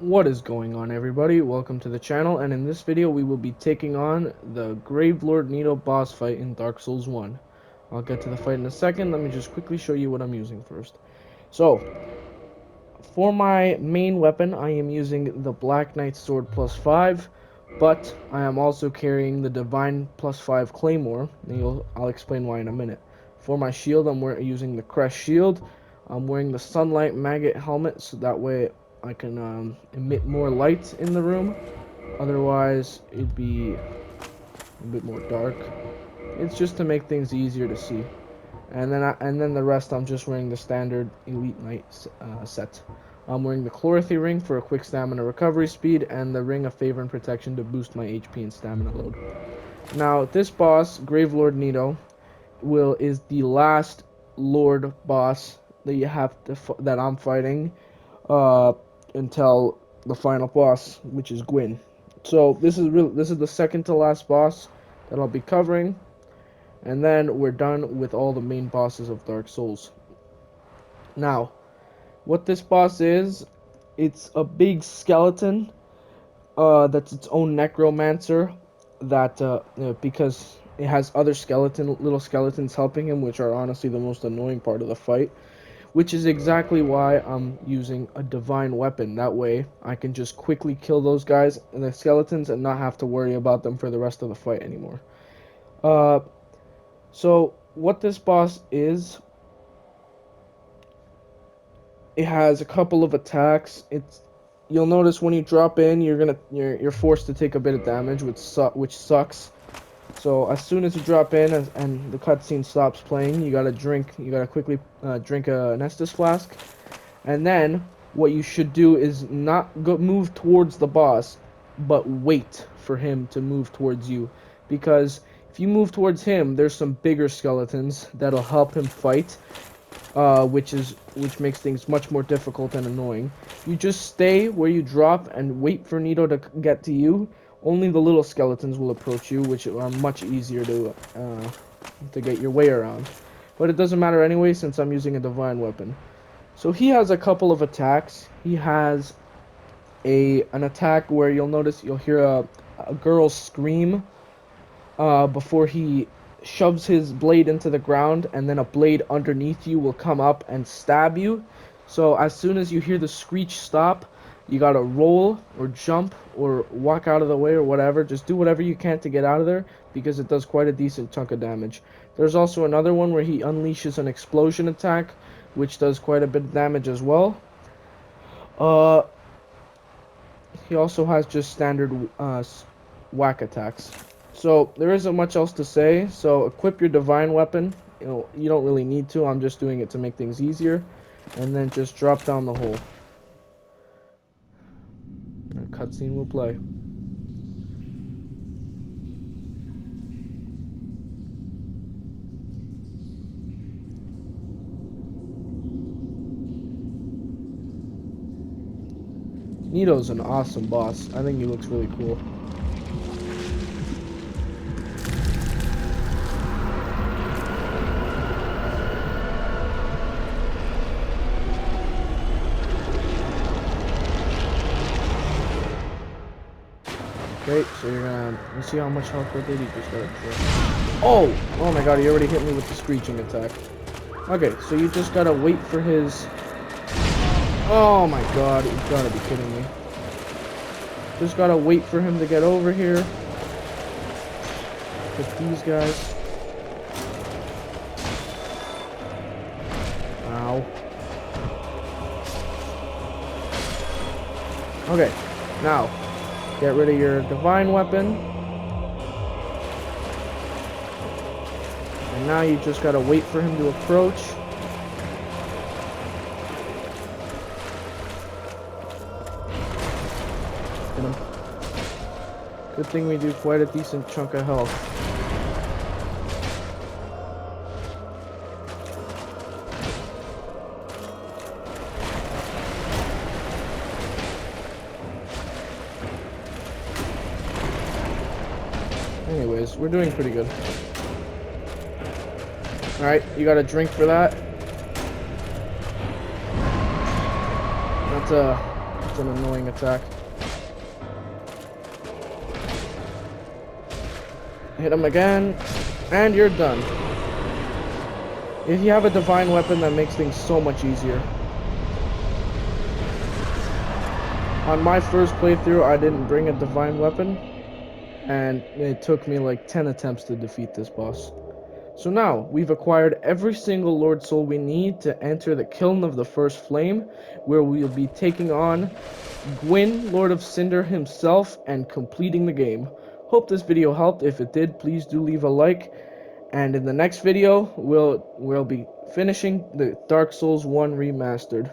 What is going on, everybody? Welcome to the channel, and in this video we will be taking on the Gravelord Nito boss fight in Dark Souls 1. I'll get to the fight in a second. Let me just quickly show you what I'm using first. So, for my main weapon, I am using the Black Knight Sword +5, but I am also carrying the Divine +5 Claymore, and I'll explain why in a minute. For my shield, I'm using the Crest Shield. I'm wearing the Sunlight Maggot helmet, so that way I can emit more light in the room. Otherwise, it'd be a bit more dark. It's just to make things easier to see. And then the rest, I'm just wearing the standard Elite Knight set. I'm wearing the Chlorothy ring for a quick stamina recovery speed, and the Ring of Favor and Protection to boost my HP and stamina load. Now, this boss, Gravelord Nito, is the last Lord boss that you have to that I'm fighting uh, until the final boss, which is Gwyn. So this is the second to last boss that I'll be covering. And then we're done with all the main bosses of Dark Souls. Now, what this boss is, it's a big skeleton that's its own necromancer that because it has other little skeletons helping him, which are honestly the most annoying part of the fight, which is exactly why I'm using a divine weapon. That way I can just quickly kill those guys and the skeletons and not have to worry about them for the rest of the fight anymore. So what this boss is, it has a couple of attacks. You'll notice when you drop in, you're forced to take a bit of damage, which sucks. So as soon as you drop in and the cutscene stops playing, you gotta quickly drink an Estus flask, and then what you should do is not move towards the boss, but wait for him to move towards you, because if you move towards him, there's some bigger skeletons that'll help him fight, which makes things much more difficult and annoying. You just stay where you drop and wait for Nito to get to you. Only the little skeletons will approach you, which are much easier to get your way around. But it doesn't matter anyway, since I'm using a divine weapon. So he has a couple of attacks. He has an attack where you'll hear a girl scream before he shoves his blade into the ground, and then a blade underneath you will come up and stab you. So as soon as you hear the screech stop, you gotta roll or jump or walk out of the way or whatever. Just do whatever you can to get out of there, because it does quite a decent chunk of damage. There's also another one where he unleashes an explosion attack, which does quite a bit of damage as well. He also has just standard whack attacks. So there isn't much else to say. So equip your divine weapon. You don't really need to. I'm just doing it to make things easier. And then just drop down the hole. A cutscene will play. Nito's an awesome boss. I think he looks really cool. Okay, so let's see how much health per did he just got. Oh my god, he already hit me with the screeching attack. Okay, so you just gotta wait for his... Oh my god, you gotta be kidding me. Just gotta wait for him to get over here. With these guys. Ow. Okay, now, get rid of your divine weapon. And now you just gotta wait for him to approach. Hit him. Good thing we do quite a decent chunk of health. Anyways, we're doing pretty good. Alright, you got a drink for that. That's It's an annoying attack. Hit him again, and you're done. If you have a divine weapon, that makes things so much easier. On my first playthrough, I didn't bring a divine weapon, and it took me like 10 attempts to defeat this boss. So now, we've acquired every single Lord Soul we need to enter the Kiln of the First Flame, where we'll be taking on Gwyn, Lord of Cinder himself, and completing the game. Hope this video helped. If it did, please do leave a like. And in the next video, we'll be finishing the Dark Souls 1 Remastered.